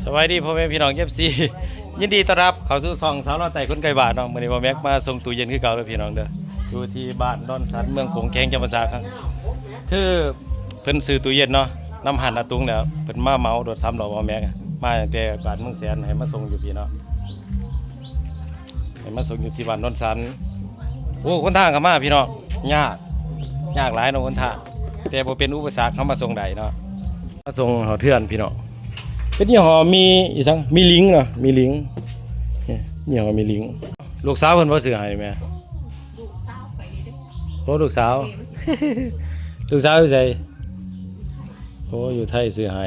สวัสดีพ่อแม่พี่น้องFC ยินดีต้อนรับเข้าสู่ช่องสาวน้อยไต่คนไก่บาทเนาะมื้อนี้พ่อแม็กมาส่งตู้เย็นคือเก่าเด้อพี่น้องเด้ออยู่ที่บ้านดอนสันเมืองโขงแขงจังหวัดสระครับคือเพิ่นซื้อตู้เย็นเนาะน้ำหันอาตุงแล้วเพิ่นมาเหมารถ3ล้อพ่อแม็กมาตั้งแต่บ้านเมืองแสนให้มาส่งอยู่พี่เนาะให้มาส่งอยู่ที่บ้านดอนสันโอ้คนทางก็มาพี่น้องยากหลายเนาะคนทางแต่บ่เป็นอุปสรรคเข้ามาส่งได้เนาะมาส่งเฮาเทื่อนพี่น้องเป็นยี่ห้อมีอีสังมีลิงเนาะมีลิงเนี่ยยี่ห้อมีลิงลูกสาวเพิ่นบ่ซื้อให้แม่โอ้ลูกสาว ลูกสาวอยู่ไสโอ้อยู่ไทยซื้อให้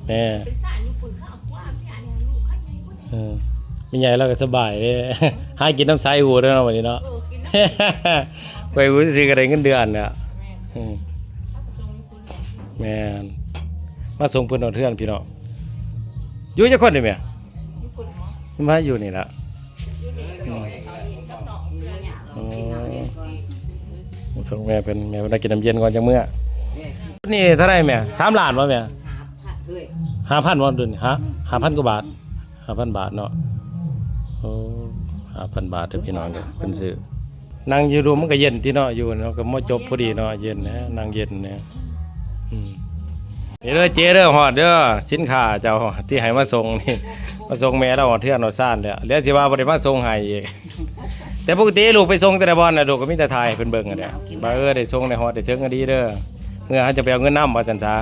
แม่มีใหญ่แล้วก็สบายเด้ หากินน้ำใสหูเด้อเนาะวันนี้เนาะ ไปหูซื้อก็ได้เงินเดือนน่ะแม่นมาส่งเพิ่นเอาเทื่อนพี่น้องอยู่จักคนนี่แม่มาอยู่นี่ล่ะส่งแม่เป็นแม่ได้กินน้ำเย็นก่อนจังมื้อนี่เท่าไหร่แม่3ล้านบ่แม่5,000บ่เดือน5,000กว่าบาท5,000 บาทเนาะโอ้5,000 บาทเด้อพี่น้องเด้อเพิ่นซื้อนั่งอยู่รวมมันก็เย็นที่เนาะอยู่เนาะก็บ่จบพอดีเนาะเย็นนะนั่งเย็นเนี่ยนี่เด้อเจ๊เด้อฮอดเด้อสินค้าเจ้าที่ให้มาส่งนี่มาส่งแม่เราฮอดเทื่อนฮอดซ่านแล้วสิว่าบ่ได้มาส่งให้อีกแต่ปกติลูกไปส่งแต่ละบ่อนน่ะลูกก็มีแต่ถ่ายเพิ่นเบิ่งอ่ะแหละว่าได้ส่งได้ฮอดได้ถึงก็ดีเด้อเมื่อเฮาจะไปเอาเงินนำว่าซั่นซะ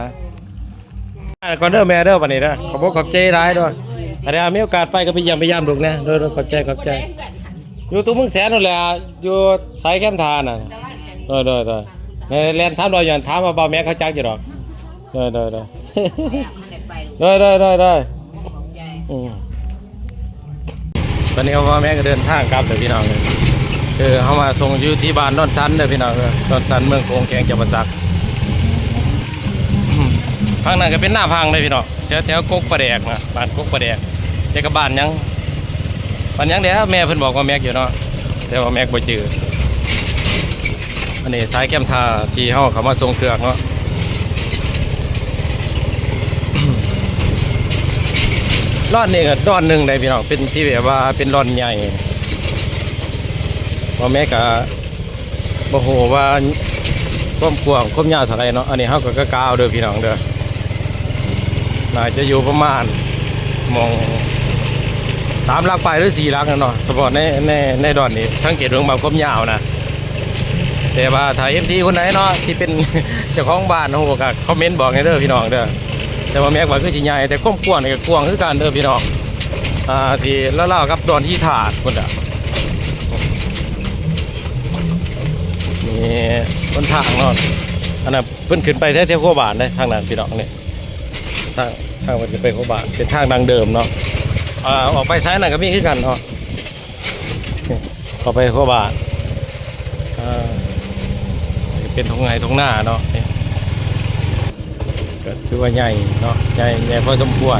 ก่อนเด้อแม่เด้อบัดนี้เด้อขอบคุณขอบใจหลายเด้ออันนี้มีโอกาสไปก็ไปเยี่ยมลูกนะเด้อขอบใจอยู่ตุ้มเมืองแสนนั่นแหละอยู่สายแคมทานน่ะเด้อแม่แล่น300ย้อนถามว่าบ่าวแม่เขาจักอยู่ดอกเด้อตอนนี้พ่อแม่ก็เดินทางกลับเด้อพี่น้องเลยคือเขามาส่งอยู่ที่บ้านดอนสันเด้อพี่น้องดอนสันเมืองโขงแขงจังหวัดสระทางนั้นก็เป็นหน้าพังเลยพี่น้องแถวกกประแดกนะบ้านกกประแดกแต่กับบ้านยังเดี๋ยวแม่เพิ่นบอกว่าแม็กอยู่เนาะแต่ว่าแม็กบ่จืออันนี้สายแก้มทาที่เขามาส่งเครื่องเนาะร่อนนี่ก็ร่อนหนึ่งได้พี่น้องเป็นที่แบบว่าเป็นร่อนใหญ่พอแม่ก็บ่ฮู้ว่าความกว้างความยาวเท่าไหร่เนาะอันนี้เฮาก็กาวเด้อพี่น้องเด้อน่าจะอยู่ประมาณมอง3 ลักไปหรือ4 ลักเนาะเฉพาะในดอนนี้สังเกตเรื่องความยาวนะแต่ว่าถ้า MC คนไหนเนาะที่เป็น เจ้าของบ้านโหก็คอมเมนต์บอกให้เด้อพี่น้องเด้อแต่ว่าแม็กว่าคือสิใหญ่แต่ความกว้างนี่ก็กว้างคือกันเด้อพี่น้องที่แล้วๆกับดอนที่ถาดพุ่นน่ะนี่บนทางเนาะอันนั้นเพิ่นขึ้นไปแถวโคบานได้ทางนั้นพี่น้องนี่ทางมันจะไปโคบานเป็นทางดังเดิมเนาะออกไปซ้ายนั่นก็มีคือกันเนาะออกไปโคบานเป็นทงไงทงหน้าเนาะก็ถือว่าใหญ่เนาะใหญ่พอสมควร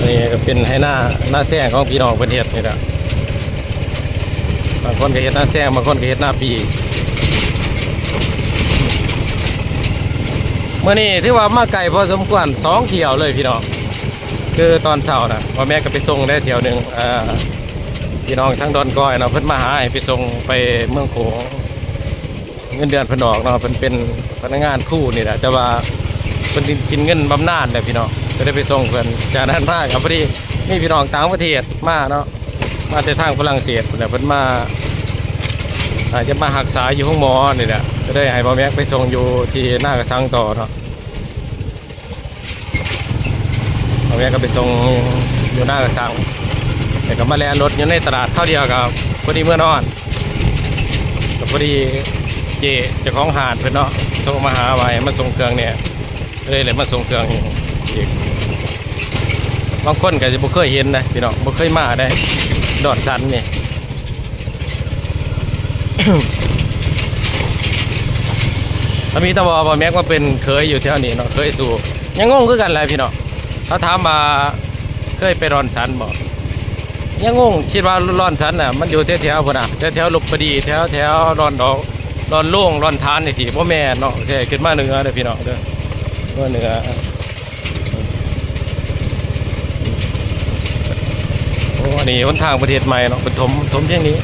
นี่ก็เป็นให้หน้าแซงของพี่น้องประเทศนี่แหละบางคนก็เห็นหน้าแซงบางคนก็เห็นหน้าปีเมื่อนี้ถือว่ามาไกลพอสมควร2 เที่ยวเลยพี่น้องคือตอนเช้านะพ่อแม่ก็ไปส่งได้เที่ยวหนึ่งพี่น้องทั้งดอนก้อยเนาะเพิ่นมาหาให้ไปส่งไปเมืองโขงเงินเดือนเพิ่นออกเนาะเพิ่นเป็นพนักงานคู่นี่แหละแต่ว่าเพิ่นกินเงินบำนาญเลยพี่น้องก็ได้ไปส่งเพิ่นจากนั้นมาครับพอดีมีพี่น้องต่างประเทศมาเนาะมาแต่ทางฝรั่งเศสเพิ่นมาอาจจะมารักษาอยู่ห้องหมอนี่แหละก็ได้ให้พ่อแม่ไปส่งอยู่ที่หน้ากระสังต่อเนาะพ่อแม่ก็ไปส่งอยู่หน้ากระสังแต่ก็มาแล่นรถอยู่ในตลาดเท่าเดียวกับพอดีเมื่อนอนก็พอดีเจ้าของหาดเพิ่นเนาะโทรมาหาไว้มาส่งเครื่องเนี่ยเลยมาส่งเครื่องอีกบางคนก็จะบ่เคยเห็นนะพี่น้องบ่เคยมาได้ดอนสันนี่ ถ้ามีตะบอแม็กมาเป็นเคยอยู่แถวนี้เนาะเคยสู่ยังงงคือกันแหละพี่น้องเขาถามมาเคยไปรอนสันบอกยังงงคิดว่ารอนสันน่ะมันอยู่แถวๆพุ่นน่ะแถวลุกพอดีแถวรอนดอกรอนโล่งรอนทานนี่สิบ่แม่นเนาะแค่ขึ้นมาเหนือเด้อพี่น้องเด้อเหนือ อันนี้หนทางประเทศใหม่เนาะเป็นถมเพียงนี้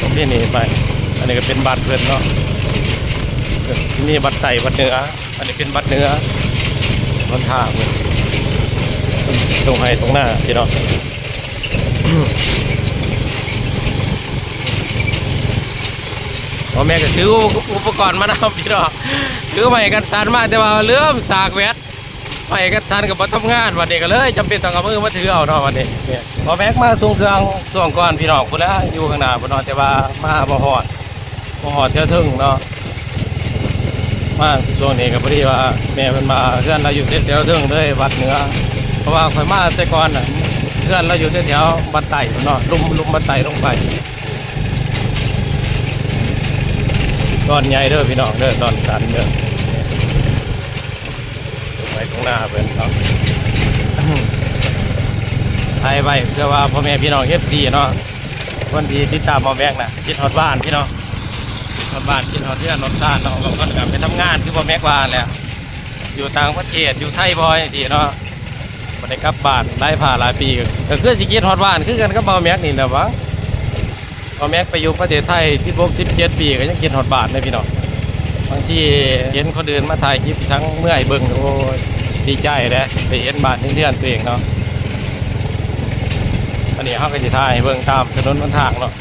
ถมเพียงนี้ไปอันนี้ก็เป็นบัตรเพื่อนเนาะที่นี่บัตรไต่บัตรเหนืออันนี้เป็นบัตรเหนือหนทางตรงให้ตรงหน้าพี่น้องพ่อแม่ก็ถืออุปกรณ์มานำพี่น้องถือไม้กันสันมากแต่ว่าเลื่อมสากแวดไม้กันสันกับมาทำงานวันนี้ก็เลยจำเป็นต้องเอามือมาถือเอาเนาะวันนี้พ่อแม่มาส่งเครื่องส่งก่อนพี่น้องคนละอยู่ข้างหน้าพี่น้องแต่ว่ามาบ่ฮอดเที่ยวถึงเนาะมาช่วงนี้ก็พอดีว่าแม่เป็นมาเพื่อนเราอยู่แถวๆถึงเลยวัดเหนือเพราะว่าข่อยมาแต่ก่อนน่ะเพื่อนเราอยู่แถวๆบันไต่เนาะลุ่มบันไต่ลงไปตอนใหญ่เด้อพี่น้องเด้อตอนสันเด้อไปตรงหน้าเพื่อนเขาไทยไปเพื่อว่าพ่อแม่พี่น้องFCเนาะคนที่ติดตามพ่อแม่น่ะคิดฮอดบ้านพี่น้องฮอดบ้านคิดฮอดเพื่อนฮอดซ่านเนาะบางคนก็ไปทำงานคือพ่อแม่ว่าแหละอยู่ต่างประเทศอยู่ไทยบ่อยสิเนาะบ่ได้กลับบ้านหลายปีก็คือสิคิดฮอดบ้านคือกันกับพ่อแม่นี่แหละวะพ่อแม่ไปอยู่ประเทศไทย16-17 ปีก็ยังคิดฮอดบ้านเลยพี่น้องบางทีเห็นคนอื่นมาถ่ายคลิปทั้งเมื่อยเบิ่งโอ้ยดีใจแหละไปเห็นบ้านเพื่อนตัวเองเนาะอันนี้เขาก็จะถ่ายเบิ่งตามถนนหนทางเนาะ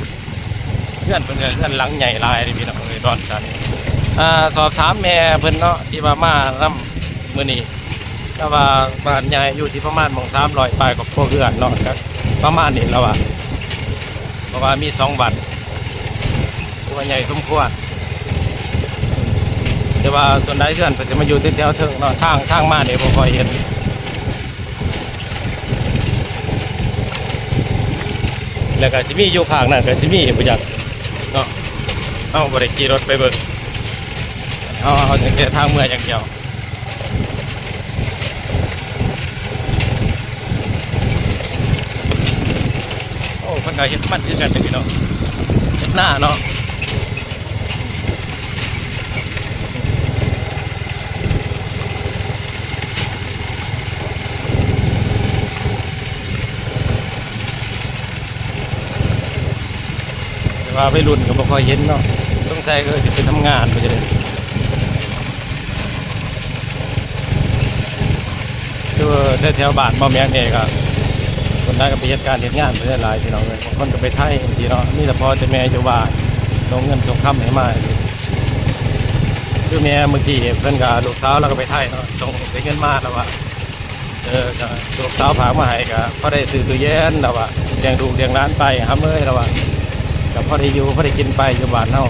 เพื่อนหลังใหญ่ลายเลยพี่น้องเลยดอนสันสอบถามแม่เพิ่นเนาะที่ว่ามานำมื้อนี้ถ้าว่าบ้านใหญ่อยู่ที่ประมาณ300 ปลายกับพวกเพื่อนเนาะก็ประมาณนี้แล้วเพราะว่ามี2 บัตรตัวใหญ่สมควรแต่ว่าส่วนใดเพื่อนก็จะมาอยู่แถวๆเทิงเนาะทางมาเนี่ยบ่ค่อยเห็นแล้วก็สิมีอยู่ข้างนั้นก็สิมีบ่จักเนาะเอาบ่ได้ขี่รถไปเบิ่งเอาแต่ทางเมื่ออย่างเดียวโอ้เพิ่นก็เฮ็ดมันคือกันพี่น้องเฮ็ดหน้าเนาะว่าไปรุ่นก็บ่ค่อยเห็นเนาะต้องใจก็จะไปทำงานไปจะได้คือแถวบ้านบ่แม่นเองก็คนนั้นก็ไปเฮ็ดการเฮ็ดงานไปได้หลายพี่น้องเลยบางคนก็ไปไทยจังซี่เนาะนี่แต่พอจะแม่อยู่บ้านส่งเงินส่งคำให้มาคือแม่บางทีเพิ่นก็ลูกสาวเราก็ไปไทยเนาะส่งไปเงินมาแล้วว่าก็ลูกสาวฝากมาให้ก็พอได้ซื้อตู้เย็นแล้วว่าเลี้ยงลูกเลี้ยงหลานไปหาเมื่อยแล้วว่ากับพอได้อยู่พอได้กินไปอยู่บ้านเฮา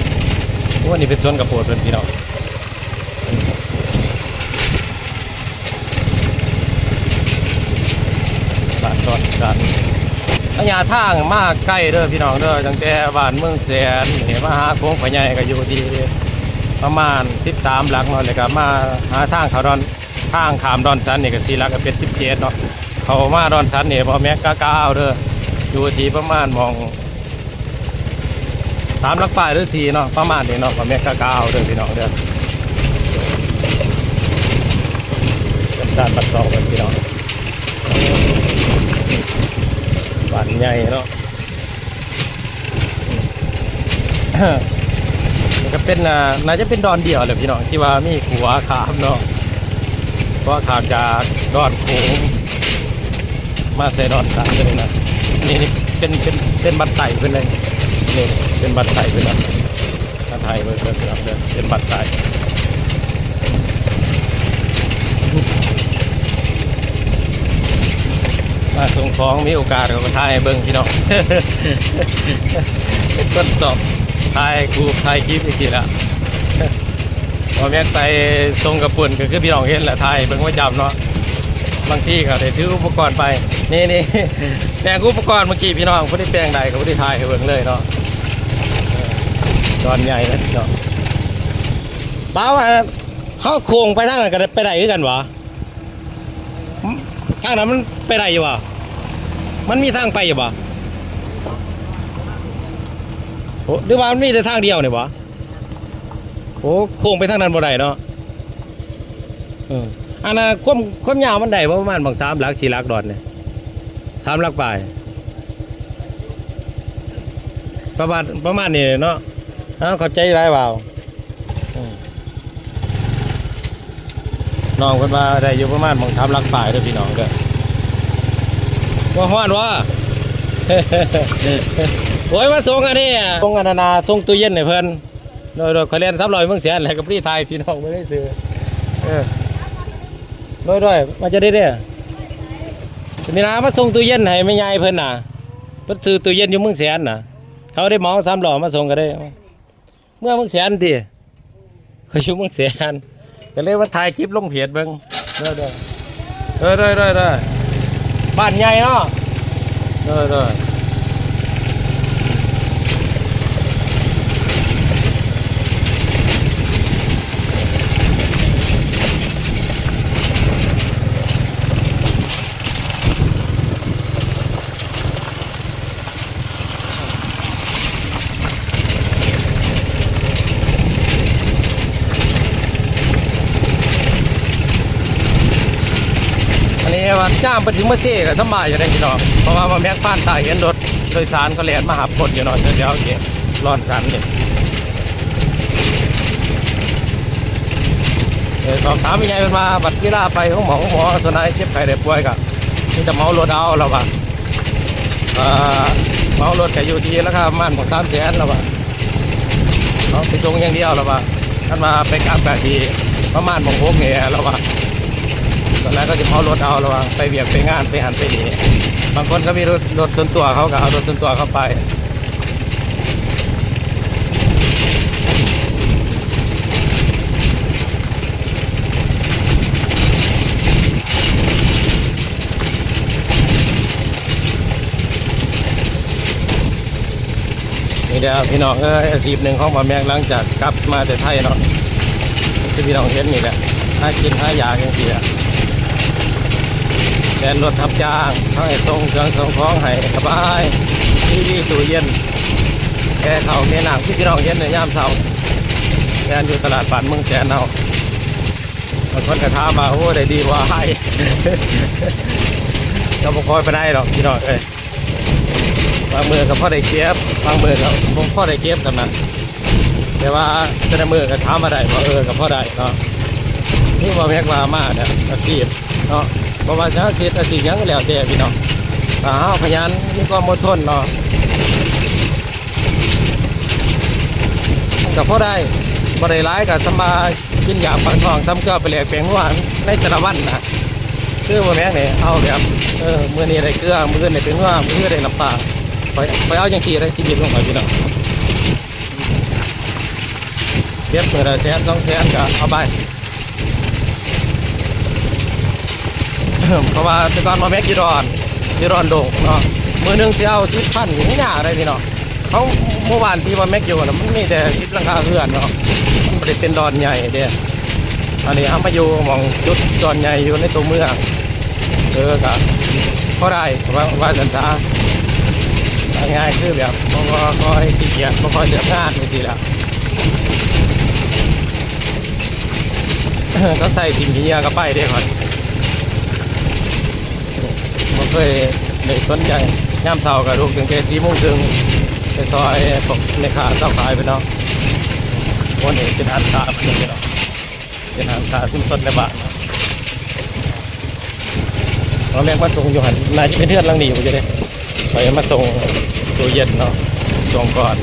วันนี้เป็นสวนกระโปรงเพิ่นพี่น้องบ้านตอนสันระยะทางมาใกล้เด้อพี่น้องเด้อตั้งแต่บ้านเมืองแสนนี่มาหาโค้งพะใหญ่ก็อยู่ที่ประมาณ13 หลักเนาะแล้วก็มาหาทางเขาดอนทางขามดอนสันนี่ก็4 หลักก็เป็น17เนาะเขามาดอนสันนี่บ่แม่กะเอาเด้ออยู่ที่ประมาณมอง3 หลักปลายหรือ4เนาะประมาณนี้เนาะพ่อแม่กะเอาเด้อพี่น้องเด้อเป็นสานบัด2เป็นพี่น้องบ้านใหญ่เนาะมันก็เป็นน่าจะเป็นดอนเดียวเลยพี่น้องที่ว่ามีขัวขามเนาะเพราะขามจากดอนโขงมาใส่ดอนสันเลยนะนี่เป็นบันไต่เพื่อนเลยนี่เป็นบัตรไทยเป็นบัตรไทยเบอร์เป็นบัตรไทยมาส่งของมีโอกาสก็ถ่ายเบิ้งพี่น้องเป็นต้นสอบถ่ายคลิปอีกทีละพอแม่ไปส่งกระปุ่นก็คือพี่น้องเห็นแหละถ่ายเบิ้งว่าจำเนาะบางที่ก็ได้ถืออุปกรณ์ไปนี่แปลงอุปกรณ์เมื่อกี้พี่น้องไม่ได้แปลงใดก็ไม่ได้ถ่ายให้เบิ้งเลยเนาะตอนใหญ่นะเนาะป้าว่าเขาโค้งไปทางนั้นกันไปไหนกันวะทางนั้นมันไปไหนอยู่วะมันมีทางไปอยู่วะโอ้หรือว่ามันมีแต่ทางเดียวเนี่ยวะโอ้โค้งไปทางนั้นบ่ได้เนาะอันน่ะความยาวมันได้ประมาณบาง3 หลัก 4 หลักดอนเนี่ย3 หลักปลาย ประมาณนี้เนาะเข้าใจหลายเปล่าน้องคนว่าได้อยู่ประมาณมองทำรักป่ายด้วยพี่น้องเด้อว่าฮ้อนวะ โอ้ยมาส่งอันนี้ส่งอันนาส่งตู้เย็นให้เพิ่นโดยเขาเรียน300เมืองแสนอะไรกับพี่ไทยพี่น้องไม่ได้ซื้อโดยมาจะได้นี่นะมาส่งตู้เย็นให้ไม่ใหญ่เพิ่นน่ะเพิ่นซื้อตู้เย็นอยู่เมืองแสนน่ะเขาได้หมอ300มาส่งก็ได้เมื่อเมืองแสนดิเขาอยู่เมืองแสนก็เลยมาถ่ายคลิปลงเพจเบิ่งเด้อบ้านใหญ่เนาะเด้อว่าจ้ามไปถึงมาเซ่ก็สบายอยู่ได้พี่น้องเพราะว่ามาแม็กผ่านตายเห็นรถโดยสารก็แล่นมาหาคนอยู่หน่อยเดี๋ยวเก็บร้อนสันนี่สอบถามยังไงเป็นมาบัตรกีฬาไปของหมอส่วนไหนเจ็บไข้ได้ป่วยก็ที่จะเมารถเอาเราว่าเมารถก็อยู่ที่ราคาประมาณ300,000เราว่าเขาไปส่งอย่างเดียวเราว่าท่านมาไปกลับแบบที่ประมาณ6เนี่ยเราว่าตอนแรกก็จะเมารถเอาระวังไปเบียดไปงานไปหันไปหนีบางคนก็มีรถส่วนตัวเขาก็เอารถส่วนตัวเข้าไปนี่เดี๋ยวพี่น้องอาชีพหนึ่งของมาแมงหลังจากกลับมาแต่ไทยเนาะที่พี่น้องเห็นนี่แหละหากินหายาอย่างเดียวแทนรถทับจ้างเขาให้ส่งเครื่องส่งของให้สบายที่ตู้เย็นแก่เขาแก่หนังที่พี่น้องเย็นในยามเช้าแทนอยู่ตลาดบ้านเมืองแสนเอาบางคนกระทามาโอ้ได้ดีกว่าให้ก็บ่ค่อยไปได้หรอกพี่น้องบางมือกับพ่อได้เก็บบางมือกับพ่อได้เก็บสำนักแต่ว่าแต่มือกับท้ามาได้ว่ากับพ่อได้เนาะนี่ว่าแม็กมาเนี่ยอาชีพเนาะเพราะว่าอาชีพยังแล้วแต่พี่น้องพยานนี่ก็มดทนเนาะกับพ่อได้บ่ได้ร้ายกับสมากินยาฝังทองซ้ำเกลือไปแหลกแปลงว่าในแต่ละวันนะคือว่าแม็กเนี่ยเอาแบบมือนี้ได้เกลือมือนี้เป็นว่ามือได้น้ำปลาไปเอาอย่างสี่ได้ชีวิตของเขาพี่น้องเก็บเงิน100,000 200,000ก็เอาไปเพราะว่าแต่ก่อนมาแม็กกีรอนโด่งเนาะมือนึงจะเอา10,000อย่างนี้อะไรพี่เนาะเขาเมื่อวานที่มาแม็กอยู่นะมันมีแต่10หลังคาเรือนเนาะมันไม่ได้เป็นดอนใหญ่เด้ออันนี้เอามาอยู่มองจุดดอนใหญ่อยู่ในตัวเมืองกับเพราะได้ว่าสันสาง่ายคือแบบบ่ค่อยขี้เกียจบ่ค่อยเลือกงานจังซี่ล่ะก็ใส่ทิ้งขี้ยาก็ไปได้ก่อนบ่เคยได้สนใจยามเช้าก็ลุกตั้งแต่4:30นไปซอยพวกในขาเช้าขายไปเนาะวันนี้เป็นอาหารเพิ่นเนาะเป็นอาหารชุมชนในบ้านเราแม่งมาส่งอยู่หันนายจะเป็นเทือนหลังนี้บ่จะได้ไปมาส่งตู้เย็นเนาะส่งก่อน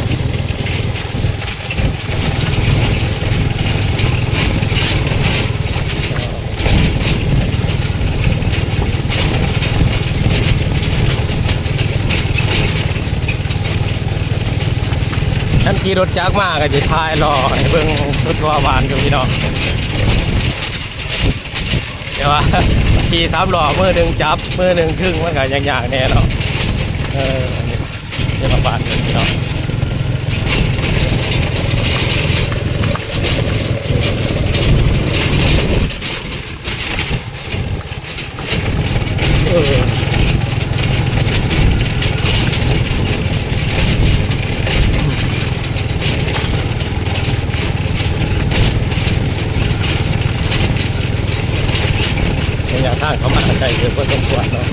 ท่านขี่รถจักรมาก็จะทายรอให้เบิ่งรถทัวร์บานอยู่พี่น้องเดี๋ยวว่าขี่3 ล้อมือหนึ่งจับมือหนึ่งครึ่งมันก็อย่างแน่เนาะเดี๋ยวมาบานอยู่พี่น้องทางเขามาไกลเกินพอสมควรเนาะ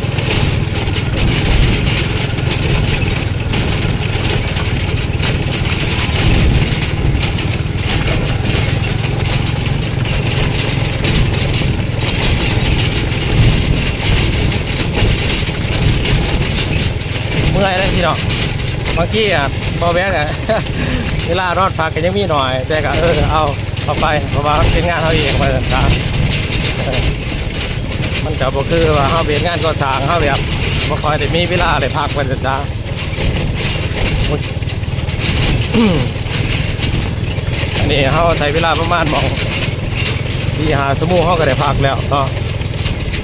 เมื่อยเลยพี่น้องบางทีอ่ะบอแบกอ่ะ เวลารอดพักก็ยังมีหน่อยแต่ก็เอาไปเพราะว่าเป็นงานเขาเองไปต่างๆมันก็บ่คือว่าเขาเป็นงานก่อสร้างเขาแบบบ่ค่อยได้มีเวลาได้พักไปต่างๆ อันนี้เขาใช้เวลาประมาณมอง4-5 ชั่วโมงเขาก็ได้พักแล้วเนาะ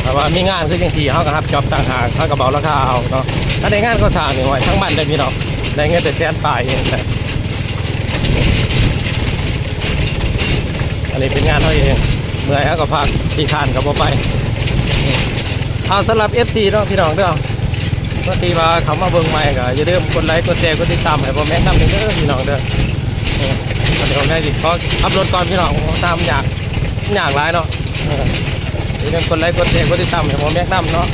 แต่ว่ามีงานคือจังซี่เขาก็รับจ็อบต่างหากเขาก็เบาราคาเอาเนาะถ้าได้งานก็สร้างนี่ไว้ทั้งมันได้พี่น้องได้เงินแต่แสนปลายเองแต่อันนี้เป็นงานเขาเองเมื่อยเขาก็พักที่คานก็บ่ไปเอาสำหรับ FC เนาะพี่น้องเด้อก็ตีมาเขามาเบิ่งใหม่ก็อย่าลืมกดไลค์กดแชร์กดติดตามให้ผมแนะนำหนึ่งเด้อพี่น้องเด้อเดี๋ยวแม่สิขอขับรถก่อนพี่น้องตามอยากหลายเนาะอย่าลืมกดไลค์กดแชร์กดติดตามให้ผมแนะนำเนาะ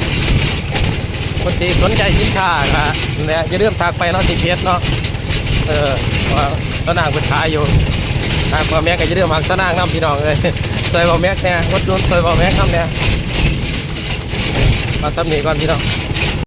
คนที่สนใจสินค้าก็เนี่ยอย่าลืมทักไปเนาะที่เพจเนาะว่าตอนนางเป็นขายอยู่ทางพ่อแม่ก็อย่าลืมหักตอนนางน้ำพี่น้องเลยซอยพ่อแม่เนี่ยรถยนต์ซอยพ่อแม่น้ำเนี่ยมาซ้ำนี่ก่อนพี่น้อง